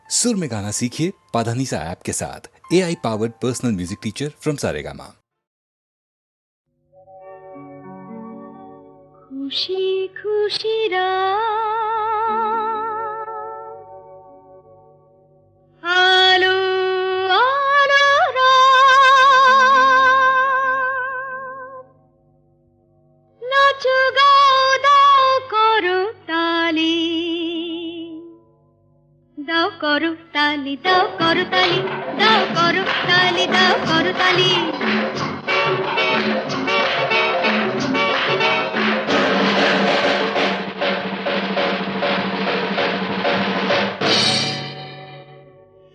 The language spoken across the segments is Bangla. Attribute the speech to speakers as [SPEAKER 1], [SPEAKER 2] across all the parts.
[SPEAKER 1] सुर में गाना सीखिए पाधानीसा ऐप के साथ। AI powered personal music teacher from Saregama.
[SPEAKER 2] खुशी खुशी आलो आलो नाचो गाओ दाओ करो ताली, दाओ करो ताली, दाओ करो ताली, दाओ करो ताली, दाओ करो ताली।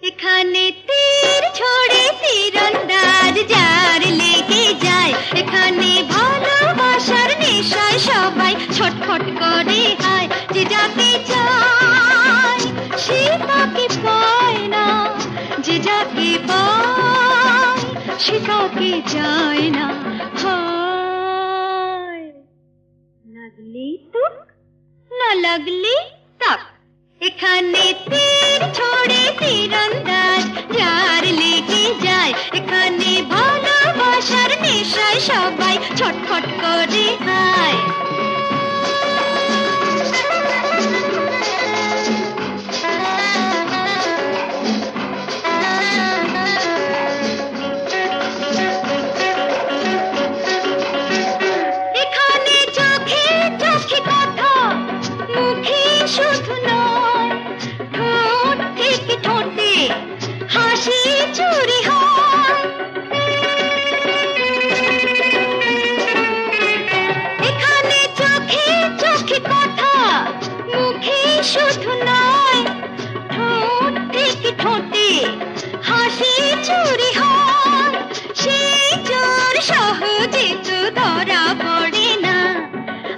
[SPEAKER 2] এখানে তীর ছড়ে তীরন্দাজ যার লেগে যায়, এখানে ভালোবাসার নেশায় সবাই ছটফট করে হায়। যে যাকে চায় সে তাকে পায় না, যে যাকে পায় সে তাকে চায় না। হায় লাগলে তুক না লাগলে তাক, এখানে তীর ছড়ে তীরন্দাজ যার লেগে যায়, এখানে ভালোবাসার নেশায় সবাই ছটফট করে হায়। এখানে চোখে চোখে কথা, মুখে শুধু নয়, ঠোঁট থেকে ঠোঁটে হাসি চুরি হয়। এখানে চোখে চোখে কথা, মুখে শুধু নয়, ঠোঁট থেকে ঠোঁটে হাসি চুরি হয়। সেই চোর সহজে তো ধরা পড়ে না,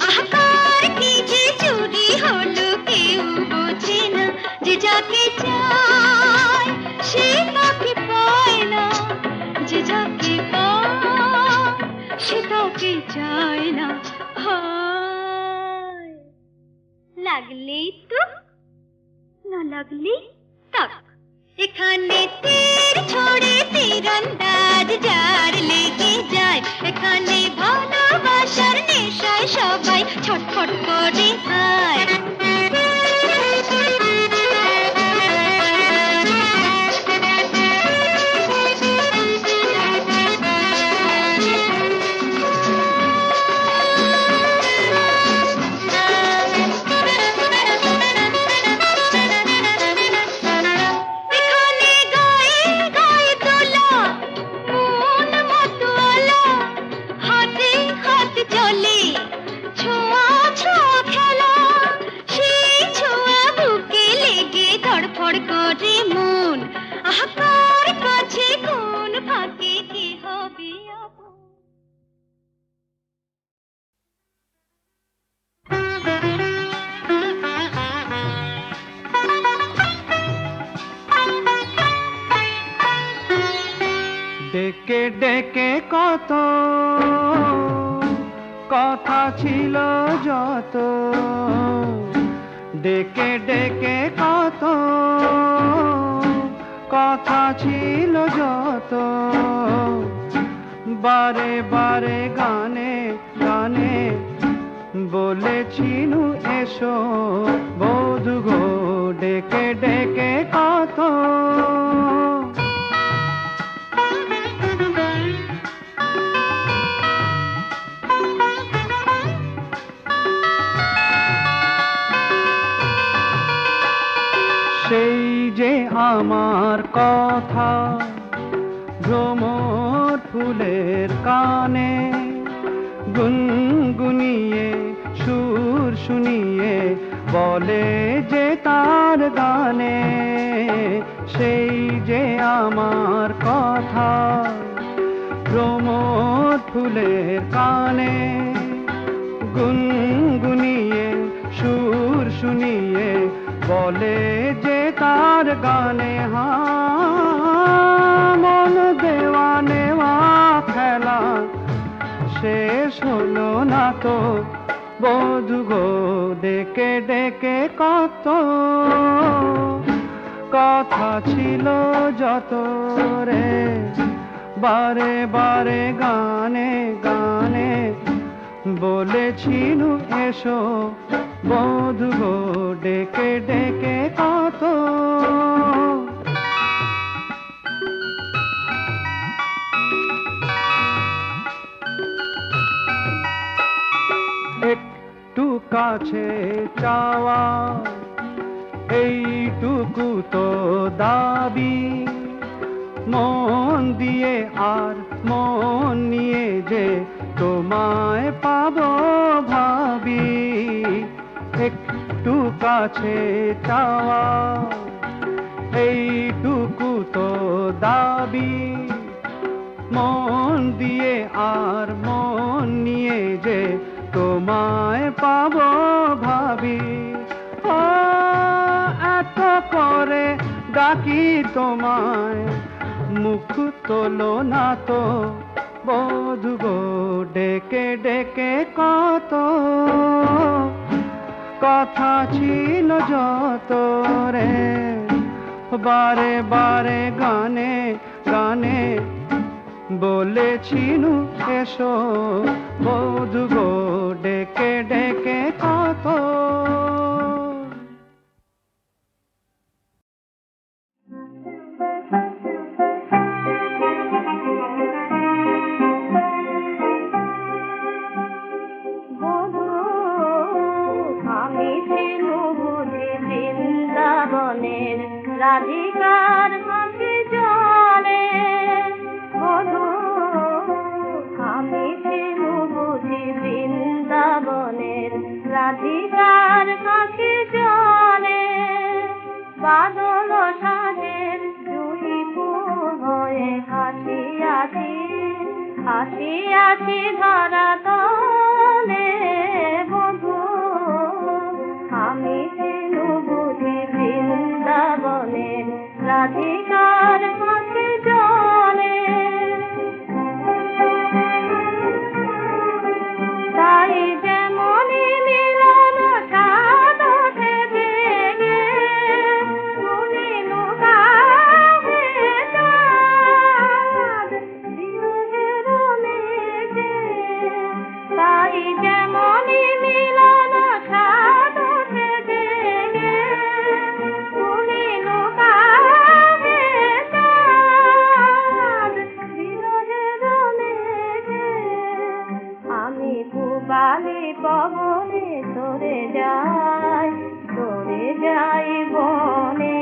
[SPEAKER 2] আহকার কি যে চুরি হলো কেউ বোঝে না। যে যাকে চায় সে তাকে পায় না, যে যাকে পায় সে তাকে চায় না। হায় লাগলেই তো না লাগলেই তাক, এখানে তীর ছড়ে তীরন্দাজ যার লেগে যায়, এখানে ভালোবাসার নেশায় সবাই ছটফট করে হায়। এখানে গায়ে গায়ে দোলা, মন মতোয়ালা, হাতে হাতে চলে ছোঁয়া ছোঁয়া খেলা। সেই ছোঁয়া বুকে লেগে ধড়ফড় করে মন, আহকার কাছে কোন ফাঁকে কি হবে আপন।
[SPEAKER 3] ডেকে ডেকে কত কথা ছিল যত, ডেকে ডেকে কত কথা ছিল যত, বারে বারে গানে গানে বলেছিনু এসো বধূ গো। ডেকে ডেকে কত সেই যে আমার কথা ভ্রমর ফুলের কানে গুনগুনিয়ে সুর শুনিয়ে বলে যে তার গানে। সেই যে আমার কথা ভ্রমর ফুলের কানে গুনগুনিয়ে সুর শুনিয়ে বলে যে তার গানে। মন দেওয়া নেওয়া খেলা শেষ হলো না তো বধূ গো। ডেকে ডেকে কত কথা ছিল যত রে বারে বারে গানে গানে বলেছিল এসো বধু গো ডেকে ডেকে কত একটু কাছে চাওয়া এইটুকু তো দাবি মন দিয়ে আর মন নিয়ে যে তোমায় পাবো ভাবি একটু কাছে চাওয়া এইটুকু তো দাবি মন দিয়ে আর মন নিয়ে যে তোমায় পাবো ভাবি ও এত করে ডাকি তোমায় মুখ তোলো না তো বধু গো ডেকে ডেকে কত কথা ছিল যত রে বারে বারে গানে গানে বলেছিনু এসো বধু গো ডেকে ডেকে কত
[SPEAKER 2] রাধিকার মাঝে জলে বধূ আমি ছিলু বুঝি বৃন্দাবনের রাধিকার মাঝে জলে বাদল সাজের জুই হয়ে হাসিয়াছি হাসিয়াছি ধরা তলে বধূ আমি ছিলু বুঝি বৃন্দাবনের রাধিকার মাঝে জলে তাই যেমনই মিলন সাদ ওঠে জেগে তুমি লুকাবে চাঁদ বিরহের মেঘে তাই যেমনই মিলন সাদ ওঠে জেগে তুমি লুকাবে চাঁদ বিরহের মেঘে আমি পুবালি পবনে সরে যাই বনে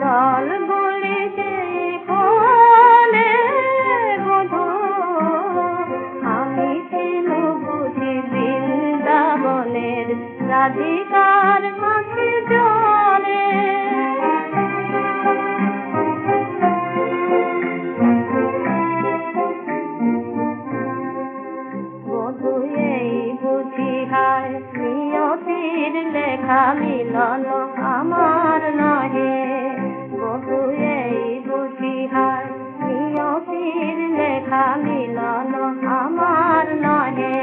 [SPEAKER 2] দল বলিতে কোলে বধূ আমি ছিলু বুঝি বৃন্দাবনের রাধিকার মাঝে জলে বধূ এই বুঝি হায় নিয়তির লেখা মিলন আমার নহে বধূ এই বুঝি হায় নিয়তির লেখা মিলন আমার নহে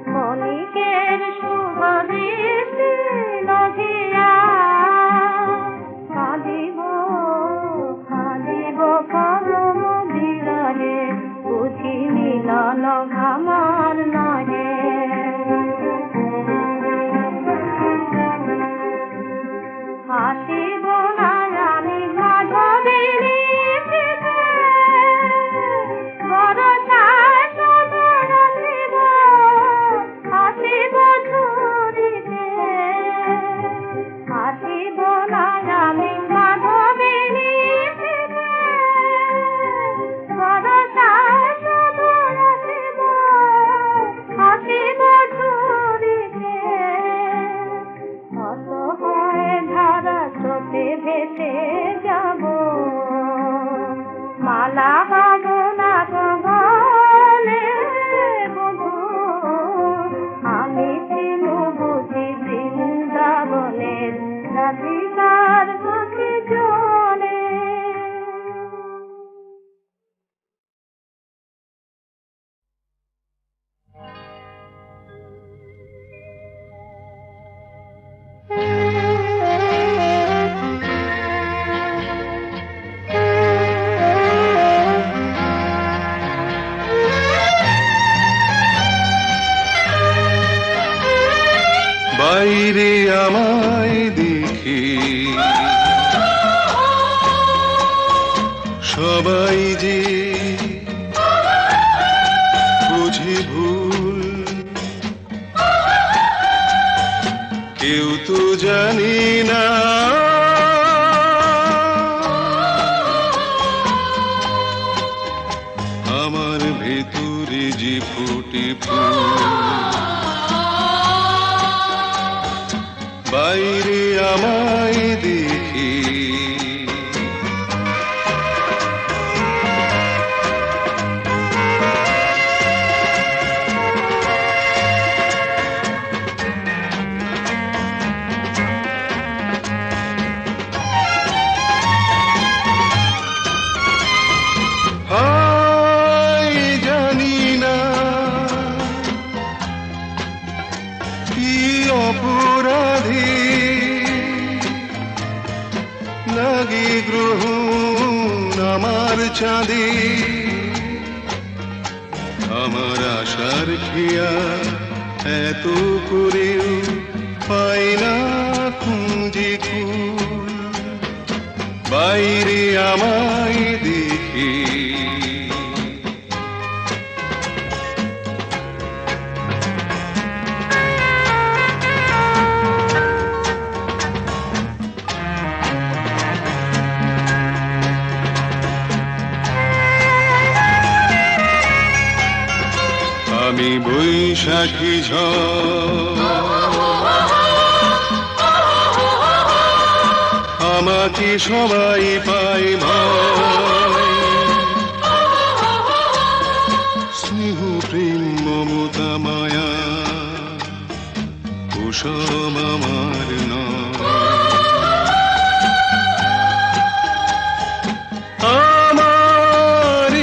[SPEAKER 2] ক্ষণিকের শুভ দৃষ্টি লভিয়া কাঁদিব কাঁদিব পরম বিরহে বুঝি মিলন আমার নহে হাসিব না আমি মাধবিনী পিঠে বরষায় সদর শিব হাসিব ঝুরিতে হাসিব না আমি মাধবিনী পিঠে বরষায় সদর শিব হাসিব ঝুরিতে অসহায় ধারা স্রোতে ভেসে যাব মালা বাবু না গলে বধূ আমি ছিলু বুঝি বৃন্দাবনের রাধিকার মাঝে জলে
[SPEAKER 4] চাঁদে আমার আশার খেয়া এত করেও পাই না খুঁজে কুল বাইরে আমায় দেখে আমি বৈশাখী ঝড় আমাকে সবাই পায় ভয় স্নেহ প্রেম মমতা মায়া কুসুম আমার নয় আমার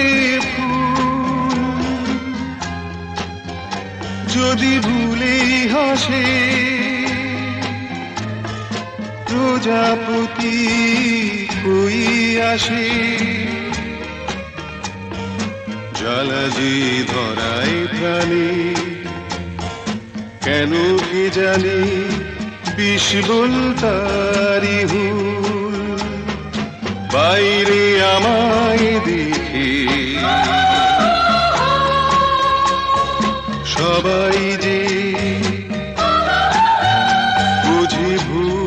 [SPEAKER 4] ফুল যদি ভুলে হাসে প্রজাপতি কই আসে জ্বালাজি ধরায় প্রাণী কেন কি জানি বিষ বলতারি হুল বাইরে আমায় দেখে সবাই যে বুঝি ভুল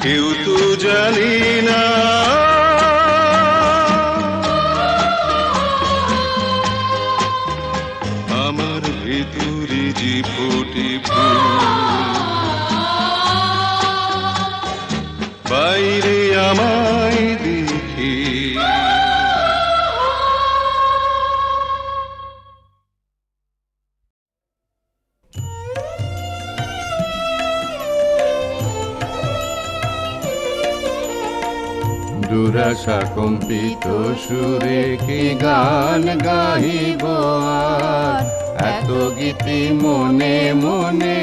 [SPEAKER 4] কেউ তো জানি না আমার ভেতরে যে ফোটে ফুল বাইরে আমায় দেখে
[SPEAKER 5] দুরাশা কম্পিত সুরে কি গান গাহিব আর এত গীতি মনে মনে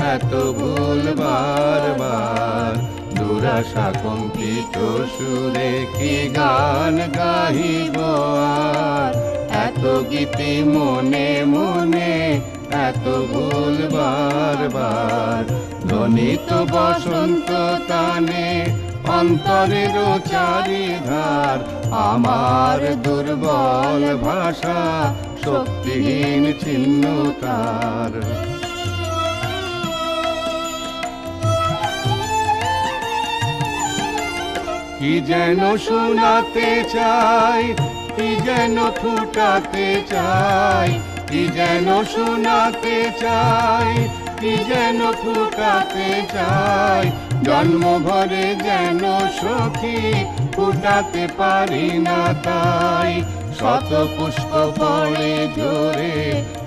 [SPEAKER 5] এত ভুল বারবার দুরাশা কম্পিত সুরে কি গান গাহিব আর এত গীতি মনে মনে এত ভুল বারবার ধ্বনিত বসন্ত তানে অন্তরের চারিধার আমার দুর্বল ভাষা শক্তিহীন চিহ্ন তার কি যেন শোনাতে চাই কি যেন ফুটাতে চাই কি যেন শোনাতে চাই কি যেন ফুটাতে চাই জন্ম ভরে যেন সখী ফুটাতে পারি না তাই শত পুষ্প পড়ে ঝরে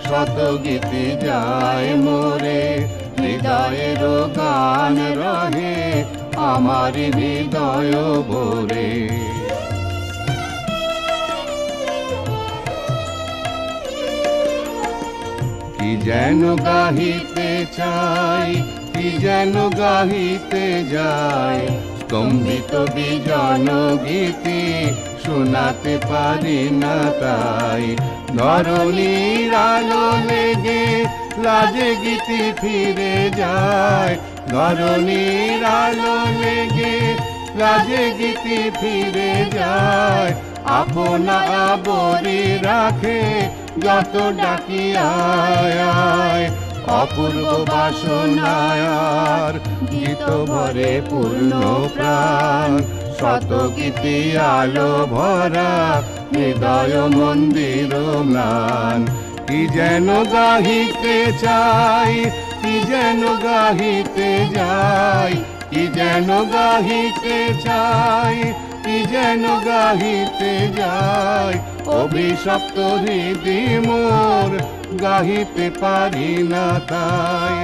[SPEAKER 5] শত গীতি যায় মোরে হৃদয়ের গান রহে আমার হৃদয় ভরে কি যেন গাহিতে চাই কি যেন গাহিতে যায় স্তম্ভিত বিজন গীতি শোনাতে পারি না তাই ধরণীর আলো লেগে লাজে গীতি ফিরে যায় ধরণীর আলো লেগে লাজে গীতি ফিরে যায় আপনা আবরি রাখে যত ডাকি আয় আয় অপূর্ব বাসনায়ার গীত ভরে পূর্ণ প্রাণ শত গীতি আলো ভরা হৃদয় মন্দির ম্লান কি যেন গাহিতে চাই কি যেন গাহিতে যাই কি যেন গাহিতে চাই কি যেন গাহিতে যাই অভিশপ্ত হৃদি মোর গাহিতে পারি না তাই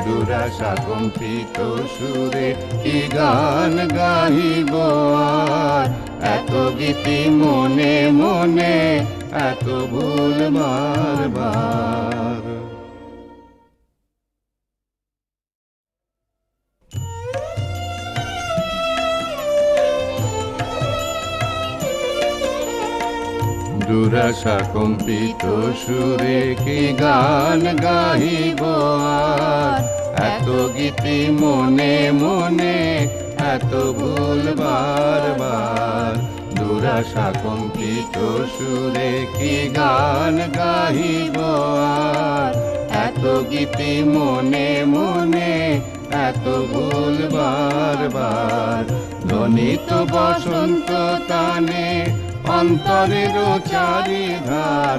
[SPEAKER 5] দুরাশা কম্পিত সুরে কি গান গাহিব আর এত গীতি মনে মনে এত ভুল বারবার দুরাশা কম্পিত সুরে কি গান গাহিব আর, এত গীতি মনে মনে এত ভুল বারবার। দুরাশা কম্পিত সুরে কি গান গাহিব আর, এত গীতি মনে মনে এত ভুল বারবার। ধ্বনিত বসন্ত তানে অন্তরের চারিধার,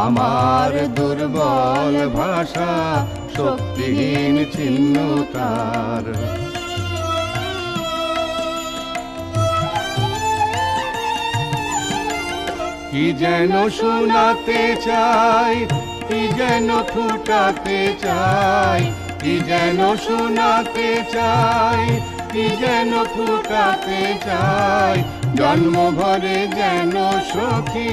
[SPEAKER 5] আমার দুর্বল ভাষা শক্তিহীন চিহ্ন তার। কি যেন শোনাতে চাই, কি যেন ফুটাতে চাই, কি যেন শোনাতে চাই, কি যেন ফুটাতে চাই। জন্ম ভরে যেন সখী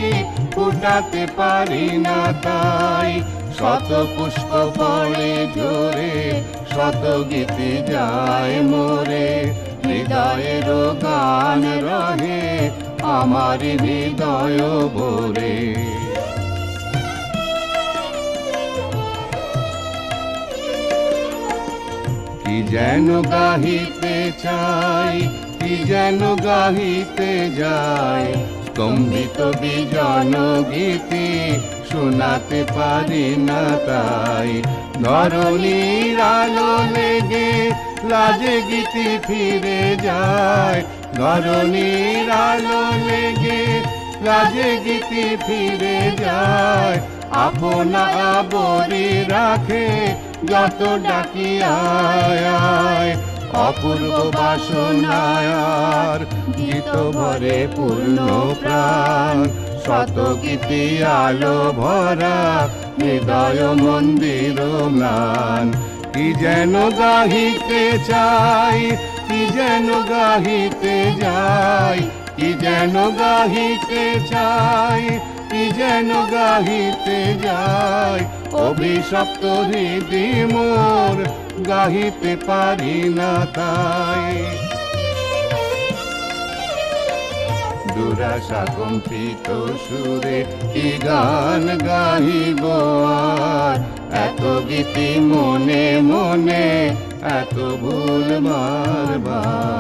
[SPEAKER 5] ফুটাতে পারি না তাই। শত পুষ্প পড়ে ঝরে, শত গীতি যায় মোরে। হৃদয়ের গান রহে আমার হৃদয় ভরে। কি যেন গাহিতে চাই, কি যেন গাহিতে যাই। স্তম্ভিত বিজন গীতি শোনাতে পারি না তাই। ধরণীর আলো লেগে লাজে গীতি ফিরে যায়। ধরণীর আলো লেগে লাজে গীতি ফিরে যায়। আপনা আবরি রাখে যত ডাকি আয় আয়। অপূর্ব বাসনায়ার গীত ভরে পূর্ণ প্রাণ। শত গীতি আলো ভরা হৃদয় মন্দির ম্লান। কি যেন গাহিতে চাই, কি যেন গাহিতে যাই। কি যেন গাহিতে চাই, কি যেন গাহিতে যাই। অভিশপ্ত হৃদি মোর গাহিতে পারি না তাই। দুরাশা কম্পিত সুরে কি গান গাহিব আর, এত গীতি মনে মনে এত ভুল বারবার।